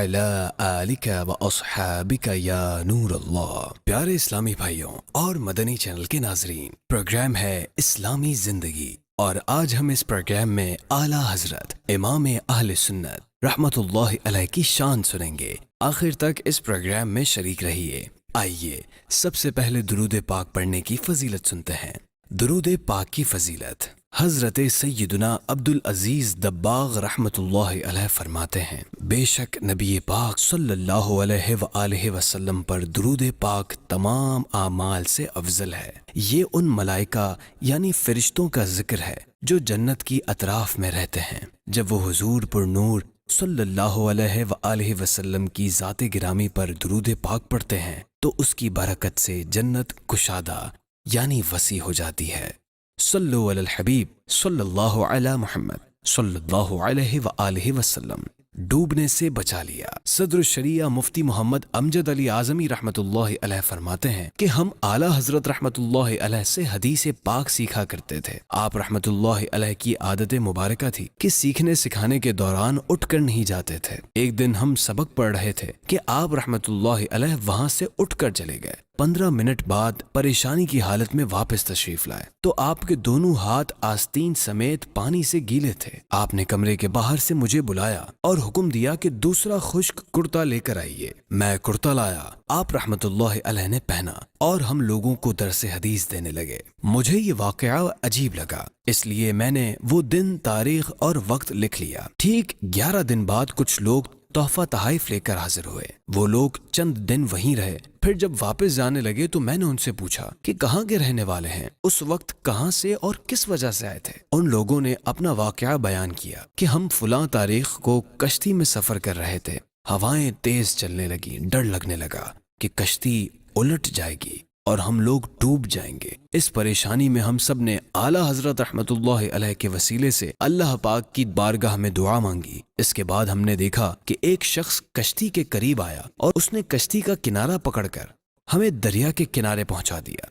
علی آلک و اصحابک یا نور اللہ۔ پیارے اسلامی بھائیوں اور مدنی چینل کے ناظرین، پروگرام ہے اسلامی زندگی، اور آج ہم اس پروگرام میں اعلیٰ حضرت امام اہل سنت رحمت اللہ علیہ کی شان سنیں گے۔ آخر تک اس پروگرام میں شریک رہیے۔ آئیے سب سے پہلے درود پاک پڑھنے کی فضیلت سنتے ہیں۔ درود پاک کی فضیلت، حضرت سیدنا عبدالعزیز دباغ رحمت اللہ علیہ فرماتے ہیں، بے شک نبی پاک صلی اللہ علیہ وآلہ وسلم پر درود پاک تمام اعمال سے افضل ہے۔ یہ ان ملائکہ یعنی فرشتوں کا ذکر ہے جو جنت کی اطراف میں رہتے ہیں۔ جب وہ حضور پر نور صلی اللہ علیہ وآلہ وسلم کی ذات گرامی پر درود پاک پڑھتے ہیں تو اس کی برکت سے جنت کشادہ یعنی وسیع ہو جاتی ہے۔ صلو علی الحبیب صلی اللہ علی محمد صلی اللہ علیہ وآلہ وسلم۔ ڈوبنے سے بچا لیا۔ صدر الشریعہ مفتی محمد امجد علی اعظمی رحمت اللہ علیہ فرماتے ہیں کہ ہم اعلیٰ حضرت رحمت اللہ علیہ سے حدیث پاک سیکھا کرتے تھے۔ آپ رحمت اللہ علیہ کی عادت مبارکہ تھی کہ سیکھنے سکھانے کے دوران اٹھ کر نہیں جاتے تھے۔ ایک دن ہم سبق پڑھ رہے تھے کہ آپ رحمت اللہ علیہ وہاں سے اٹھ کر چلے گئے۔ 15 منٹ بعد پریشانی کی حالت میں واپس تشریف لائے تو آپ کے دونوں ہاتھ آستین سمیت پانی سے گیلے تھے۔ آپ نے کمرے کے باہر سے مجھے بلایا اور حکم دیا کہ دوسرا خشک کرتا لے کر آئیے۔ میں کرتا لایا، آپ رحمت اللہ علیہ نے پہنا اور ہم لوگوں کو درس حدیث دینے لگے۔ مجھے یہ واقعہ عجیب لگا، اس لیے میں نے وہ دن، تاریخ اور وقت لکھ لیا۔ ٹھیک 11 دن بعد کچھ لوگ تحفہ تحائف لے کر حاضر ہوئے۔ وہ لوگ چند دن وہیں رہے، پھر جب واپس جانے لگے تو میں نے ان سے پوچھا کہ کہاں کے رہنے والے ہیں، اس وقت کہاں سے اور کس وجہ سے آئے تھے۔ ان لوگوں نے اپنا واقعہ بیان کیا کہ ہم فلاں تاریخ کو کشتی میں سفر کر رہے تھے، ہوائیں تیز چلنے لگی، ڈر لگنے لگا کہ کشتی الٹ جائے گی اور ہم لوگ ڈوب جائیں گے۔ اس پریشانی میں ہم سب نے اعلیٰ حضرت رحمت اللہ علیہ کے وسیلے سے اللہ پاک کی بارگاہ میں دعا مانگی۔ اس کے بعد ہم نے دیکھا کہ ایک شخص کشتی کے قریب آیا اور اس نے کشتی کا کنارہ پکڑ کر ہمیں دریا کے کنارے پہنچا دیا۔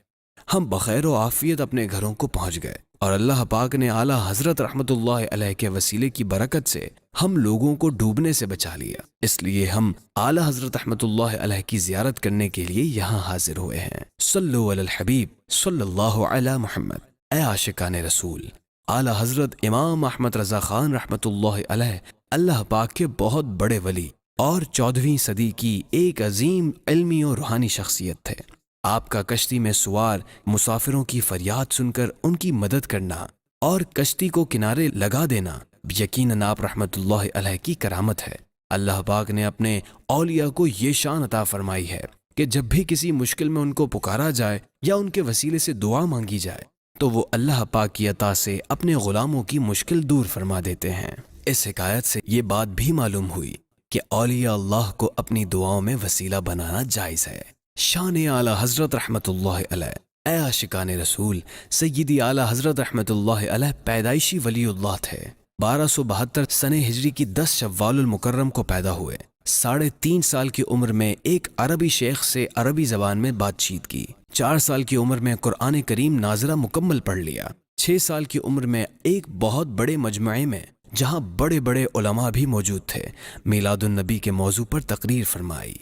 ہم بخیر و عافیت اپنے گھروں کو پہنچ گئے اور اللہ پاک نے اعلیٰ حضرت رحمت اللہ علیہ کے وسیلے کی برکت سے ہم لوگوں کو ڈوبنے سے بچا لیا۔ اس لیے ہم اعلیٰ حضرت رحمت اللہ علیہ کی زیارت کرنے کے لیے یہاں حاضر ہوئے ہیں۔ صلو علی الحبیب صلی اللہ علی محمد۔ اے عاشقان رسول، اعلیٰ حضرت امام احمد رضا خان رحمت اللہ علیہ اللہ پاک کے بہت بڑے ولی اور 14ویں صدی کی ایک عظیم علمی اور روحانی شخصیت تھے۔ آپ کا کشتی میں سوار مسافروں کی فریاد سن کر ان کی مدد کرنا اور کشتی کو کنارے لگا دینا یقیناً آپ رحمت اللہ علیہ کی کرامت ہے۔ اللہ پاک نے اپنے اولیاء کو یہ شان عطا فرمائی ہے کہ جب بھی کسی مشکل میں ان کو پکارا جائے یا ان کے وسیلے سے دعا مانگی جائے تو وہ اللہ پاک کی عطا سے اپنے غلاموں کی مشکل دور فرما دیتے ہیں۔ اس حکایت سے یہ بات بھی معلوم ہوئی کہ اولیاء اللہ کو اپنی دعاؤں میں وسیلہ بنانا جائز ہے۔ شان اعلیٰ حضرت رحمت اللہ علیہ۔ اے عاشقان رسول، سیدی اعلیٰ حضرت رحمت اللہ علیہ پیدائشی ولی اللہ تھے۔ 1272 سنہ ہجری کی 10 شوال المکرم کو پیدا ہوئے۔ 3.5 سال کی عمر میں ایک عربی شیخ سے عربی زبان میں بات چیت کی۔ 4 سال کی عمر میں قرآن کریم ناظرہ مکمل پڑھ لیا۔ 6 سال کی عمر میں ایک بہت بڑے مجمعے میں جہاں بڑے بڑے علماء بھی موجود تھے میلاد النبی کے موضوع پر تقریر فرمائی۔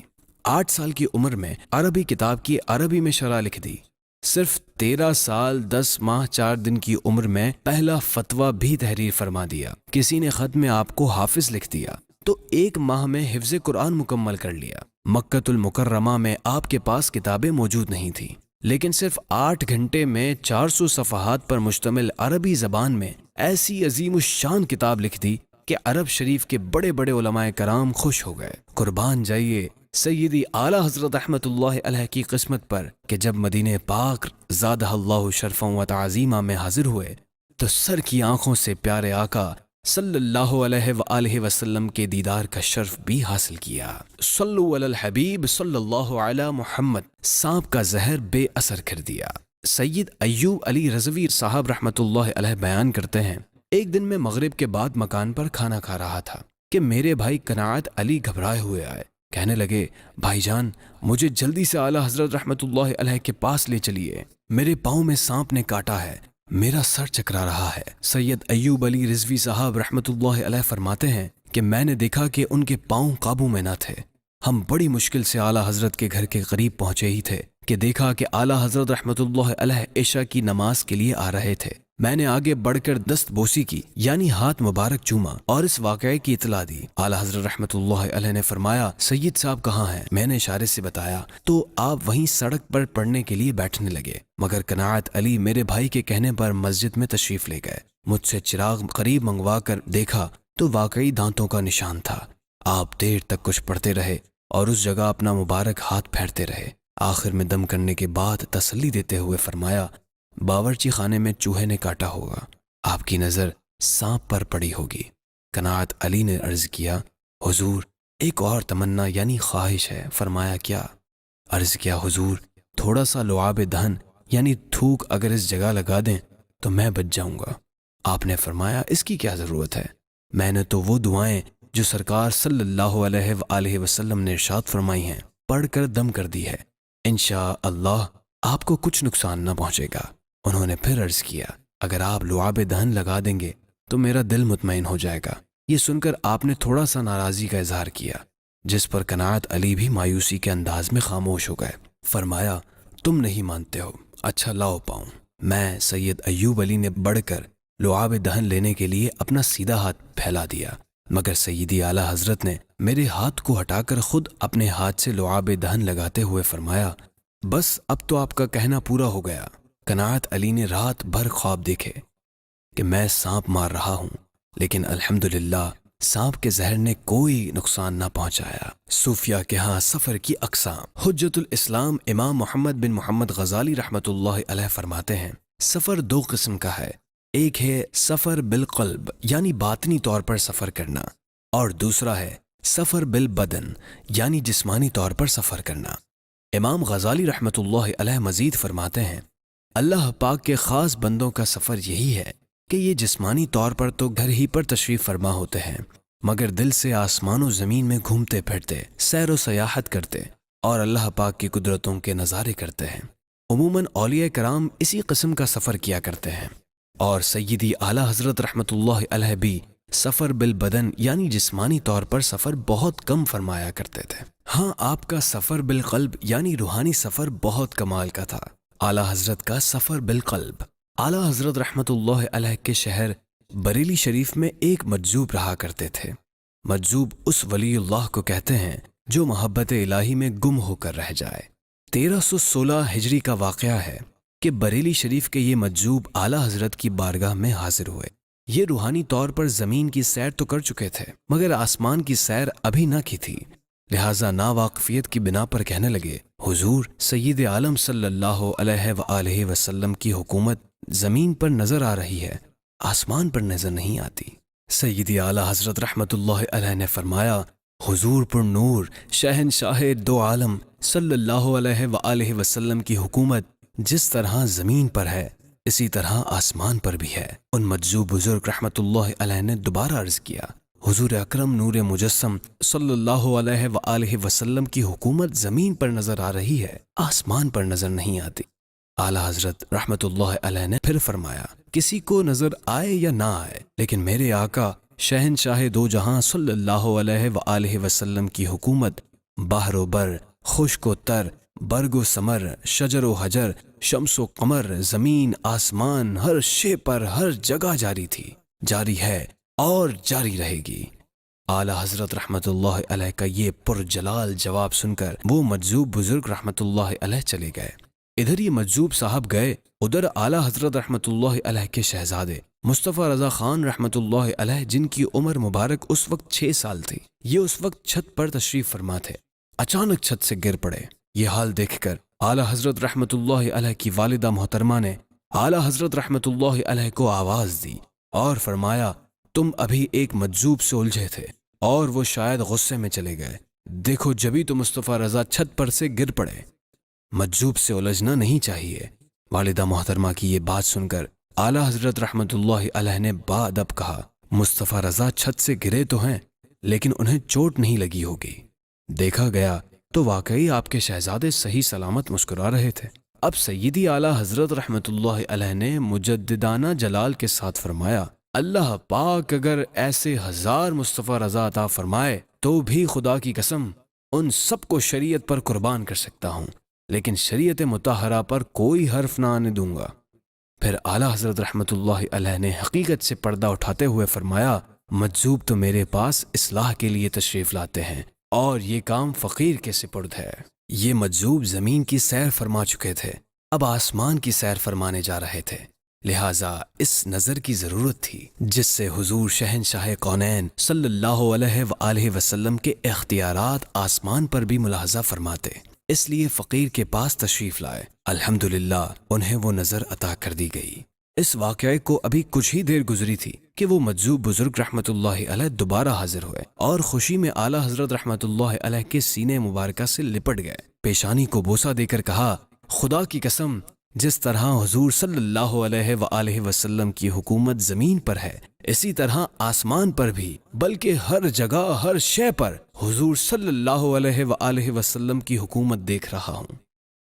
8 سال کی عمر میں عربی کتاب کی عربی میں شرح لکھ دی۔ صرف 13 سال 10 ماہ 4 دن کی عمر میں پہلا فتویٰ بھی تحریر فرما دیا۔ کسی نے خط میں آپ کو حافظ لکھ دیا تو 1 ماہ میں حفظ قرآن مکمل کر لیا۔ مکۃ المکرمہ میں آپ کے پاس کتابیں موجود نہیں تھیں، لیکن صرف 8 گھنٹے میں 400 صفحات پر مشتمل عربی زبان میں ایسی عظیم الشان کتاب لکھ دی کہ عرب شریف کے بڑے بڑے علماء کرام خوش ہو گئے۔ قربان جائیے سیدی اعلیٰ حضرت رحمت اللہ علیہ کی قسمت پر کہ جب مدینہ پاک زادہ اللہ شرفا و تعظیمہ میں حاضر ہوئے تو سر کی آنکھوں سے پیارے آقا صلی اللہ علیہ وآلہ وسلم کے دیدار کا شرف بھی حاصل کیا۔ صلو علی الحبیب صلی اللہ علی محمد۔ سانپ کا زہر بے اثر کر دیا۔ سید ایوب علی رضوی صاحب رحمت اللہ علیہ بیان کرتے ہیں، ایک دن میں مغرب کے بعد مکان پر کھانا کھا رہا تھا کہ میرے بھائی قناعت علی گھبرائے ہوئے آئے۔ کہنے لگے، بھائی جان مجھے جلدی سے اعلیٰ حضرت رحمت اللہ علیہ کے پاس لے چلیے، میرے پاؤں میں سانپ نے کاٹا ہے، میرا سر چکرا رہا ہے۔ سید ایوب علی رضوی صاحب رحمت اللہ علیہ فرماتے ہیں کہ میں نے دیکھا کہ ان کے پاؤں قابو میں نہ تھے۔ ہم بڑی مشکل سے اعلیٰ حضرت کے گھر کے قریب پہنچے ہی تھے کہ دیکھا کہ اعلیٰ حضرت رحمۃ اللہ علیہ عشاء کی نماز کے لیے آ رہے تھے۔ میں نے آگے بڑھ کر دست بوسی کی، یعنی ہاتھ مبارک چوما اور اس واقعے کی اطلاع دی۔ اعلیٰ حضرت رحمۃ اللہ علیہ نے فرمایا سید صاحب کہاں ہیں؟ میں نے اشارے سے بتایا تو آپ وہیں سڑک پر پڑھنے کے لیے بیٹھنے لگے، مگر قناعت علی میرے بھائی کے کہنے پر مسجد میں تشریف لے گئے۔ مجھ سے چراغ قریب منگوا کر دیکھا تو واقعی دانتوں کا نشان تھا۔ آپ دیر تک کچھ پڑھتے رہے اور اس جگہ اپنا مبارک ہاتھ پھیرتے رہے۔ آخر میں دم کرنے کے بعد تسلی دیتے ہوئے فرمایا باورچی خانے میں چوہے نے کاٹا ہوگا، آپ کی نظر سانپ پر پڑی ہوگی۔ قناعت علی نے عرض کیا حضور ایک اور تمنا یعنی خواہش ہے۔ فرمایا کیا؟ عرض کیا حضور تھوڑا سا لعاب دہن یعنی تھوک اگر اس جگہ لگا دیں تو میں بچ جاؤں گا۔ آپ نے فرمایا اس کی کیا ضرورت ہے؟ میں نے تو وہ دعائیں جو سرکار صلی اللہ علیہ وآلہ وسلم نے ارشاد فرمائی ہیں پڑھ کر دم کر دی ہے، انشاءاللہ آپ کو کچھ نقصان نہ پہنچے گا۔ انہوں نے پھر عرض کیا اگر آپ لعاب دہن لگا دیں گے تو میرا دل مطمئن ہو جائے گا۔ یہ سن کر آپ نے تھوڑا سا ناراضی کا اظہار کیا، جس پر قناعت علی بھی مایوسی کے انداز میں خاموش ہو گئے۔ فرمایا تم نہیں مانتے ہو، اچھا لاؤ پاؤں۔ میں سید ایوب علی نے بڑھ کر لعاب دہن لینے کے لیے اپنا سیدھا ہاتھ پھیلا دیا، مگر سیدی اعلیٰ حضرت نے میرے ہاتھ کو ہٹا کر خود اپنے ہاتھ سے لعاب دہن لگاتے ہوئے فرمایا بس اب تو آپ کا کہنا پورا ہو گیا۔ قناعت علی نے رات بھر خواب دیکھے کہ میں سانپ مار رہا ہوں، لیکن الحمدللہ سانپ کے زہر نے کوئی نقصان نہ پہنچایا۔ صوفیہ کے ہاں سفر کی اقسام۔ حجت الاسلام امام محمد بن محمد غزالی رحمۃ اللہ علیہ فرماتے ہیں سفر دو قسم کا ہے، ایک ہے سفر بالقلب یعنی باطنی طور پر سفر کرنا، اور دوسرا ہے سفر بالبدن یعنی جسمانی طور پر سفر کرنا۔ امام غزالی رحمۃ اللہ علیہ مزید فرماتے ہیں اللہ پاک کے خاص بندوں کا سفر یہی ہے کہ یہ جسمانی طور پر تو گھر ہی پر تشریف فرما ہوتے ہیں، مگر دل سے آسمان و زمین میں گھومتے پھرتے سیر و سیاحت کرتے اور اللہ پاک کی قدرتوں کے نظارے کرتے ہیں۔ عموماً اولیاء کرام اسی قسم کا سفر کیا کرتے ہیں، اور سیدی اعلیٰ حضرت رحمۃ اللہ علیہ بھی سفر بالبدن یعنی جسمانی طور پر سفر بہت کم فرمایا کرتے تھے۔ ہاں آپ کا سفر بالقلب یعنی روحانی سفر بہت کمال کا تھا۔ اعلیٰ حضرت کا سفر بالقلب۔ اعلیٰ حضرت رحمۃ اللہ علیہ کے شہر بریلی شریف میں ایک مجذوب رہا کرتے تھے۔ مجذوب اس ولی اللہ کو کہتے ہیں جو محبت الہی میں گم ہو کر رہ جائے۔ 1316 ہجری کا واقعہ ہے کہ بریلی شریف کے یہ مجذوب اعلیٰ حضرت کی بارگاہ میں حاضر ہوئے۔ یہ روحانی طور پر زمین کی سیر تو کر چکے تھے، مگر آسمان کی سیر ابھی نہ کی تھی، لہٰذا ناواقفیت کی بنا پر کہنے لگے حضور سید عالم صلی اللہ علیہ وآلہ وسلم کی حکومت زمین پر نظر آ رہی ہے، آسمان پر نظر نہیں آتی۔ سیدی اعلیٰ حضرت رحمۃ اللہ علیہ نے فرمایا حضور پر نور شہنشاہ دو عالم صلی اللہ علیہ وآلہ وسلم کی حکومت جس طرح زمین پر ہے اسی طرح آسمان پر بھی ہے۔ ان مجذوب بزرگ رحمۃ اللہ علیہ نے دوبارہ عرض کیا حضور اکرم نور مجسم صلی اللہ علیہ وآلہ وسلم کی حکومت زمین پر نظر آ رہی ہے، آسمان پر نظر نہیں آتی۔ اعلیٰ حضرت رحمۃ اللہ علیہ نے پھر فرمایا کسی کو نظر آئے یا نہ آئے، لیکن میرے آقا شہنشاہ دو جہاں صلی اللہ علیہ وآلہ وسلم کی حکومت بحر و بر، خشک و تر، برگ و ثمر، شجر و حجر، شمس و قمر، زمین آسمان، ہر شے پر ہر جگہ جاری تھی، جاری ہے اور جاری رہے گی۔ اعلیٰ حضرت رحمۃ اللہ علیہ کا یہ پرجلال جواب سن کر وہ مجذوب بزرگ رحمۃ اللہ علیہ چلے گئے۔ ادھر یہ مجذوب صاحب گئے، ادھر اعلیٰ حضرت رحمۃ اللہ علیہ کے شہزادے مصطفیٰ رضا خان رحمۃ اللہ علیہ جن کی عمر مبارک اس وقت 6 سال تھی، یہ اس وقت چھت پر تشریف فرما تھے، اچانک چھت سے گر پڑے۔ یہ حال دیکھ کر اعلیٰ حضرت رحمۃ اللہ علیہ کی والدہ محترمہ نے اعلیٰ حضرت رحمۃ اللہ علیہ کو آواز دی اور فرمایا تم ابھی ایک مجذوب سے الجھے تھے اور وہ شاید غصے میں چلے گئے، دیکھو جبھی تو مصطفیٰ رضا چھت پر سے گر پڑے، مجذوب سے الجھنا نہیں چاہیے۔ والدہ محترمہ کی یہ بات سن کر اعلیٰ حضرت رحمۃ اللہ علیہ نے بادب کہا مصطفیٰ رضا چھت سے گرے تو ہیں لیکن انہیں چوٹ نہیں لگی ہوگی۔ دیکھا گیا تو واقعی آپ کے شہزادے صحیح سلامت مسکرا رہے تھے۔ اب سیدی اعلیٰ حضرت رحمۃ اللہ علیہ نے مجددانہ جلال کے ساتھ فرمایا اللہ پاک اگر ایسے 1000 مصطفیٰ رضا عطا فرمائے تو بھی خدا کی قسم ان سب کو شریعت پر قربان کر سکتا ہوں، لیکن شریعت مطہرہ پر کوئی حرف نہ آنے دوں گا۔ پھر اعلیٰ حضرت رحمۃ اللہ علیہ نے حقیقت سے پردہ اٹھاتے ہوئے فرمایا، مجذوب تو میرے پاس اصلاح کے لیے تشریف لاتے ہیں اور یہ کام فقیر کے سپرد ہے۔ یہ مجذوب زمین کی سیر فرما چکے تھے، اب آسمان کی سیر فرمانے جا رہے تھے، لہٰذا اس نظر کی ضرورت تھی جس سے حضور شہنشاہ کونین صلی اللہ علیہ وآلہ وسلم کے اختیارات آسمان پر بھی ملاحظہ فرماتے، اس لیے فقیر کے پاس تشریف لائے۔ الحمدللہ انہیں وہ نظر عطا کر دی گئی۔ اس واقعے کو ابھی کچھ ہی دیر گزری تھی کہ وہ مجذوب بزرگ رحمت اللہ علیہ دوبارہ حاضر ہوئے اور خوشی میں اعلیٰ حضرت رحمت اللہ علیہ کے سینے مبارکہ سے لپٹ گئے، پیشانی کو بوسہ دے کر کہا، خدا کی قسم جس طرح حضور صلی اللہ علیہ وآلہ وسلم کی حکومت زمین پر ہے، اسی طرح آسمان پر بھی، بلکہ ہر جگہ ہر شے پر حضور صلی اللہ علیہ وآلہ وسلم کی حکومت دیکھ رہا ہوں۔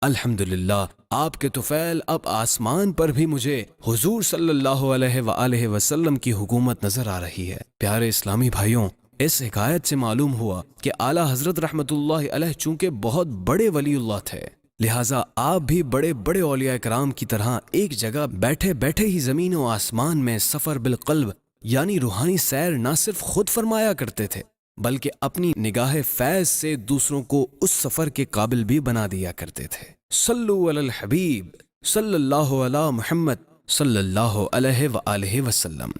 الحمدللہ آپ کے طفیل اب آسمان پر بھی مجھے حضور صلی اللہ علیہ وآلہ وسلم کی حکومت نظر آ رہی ہے۔ پیارے اسلامی بھائیوں، اس حکایت سے معلوم ہوا کہ اعلیٰ حضرت رحمت اللہ علیہ چونکہ بہت بڑے ولی اللہ تھے، لہٰذا آپ بھی بڑے بڑے اولیاء کرام کی طرح ایک جگہ بیٹھے بیٹھے ہی زمین و آسمان میں سفر بالقلب یعنی روحانی سیر نہ صرف خود فرمایا کرتے تھے بلکہ اپنی نگاہ فیض سے دوسروں کو اس سفر کے قابل بھی بنا دیا کرتے تھے۔ صلو علی الحبیب صلی اللہ علی محمد صلی اللہ علیہ وآلہ وسلم۔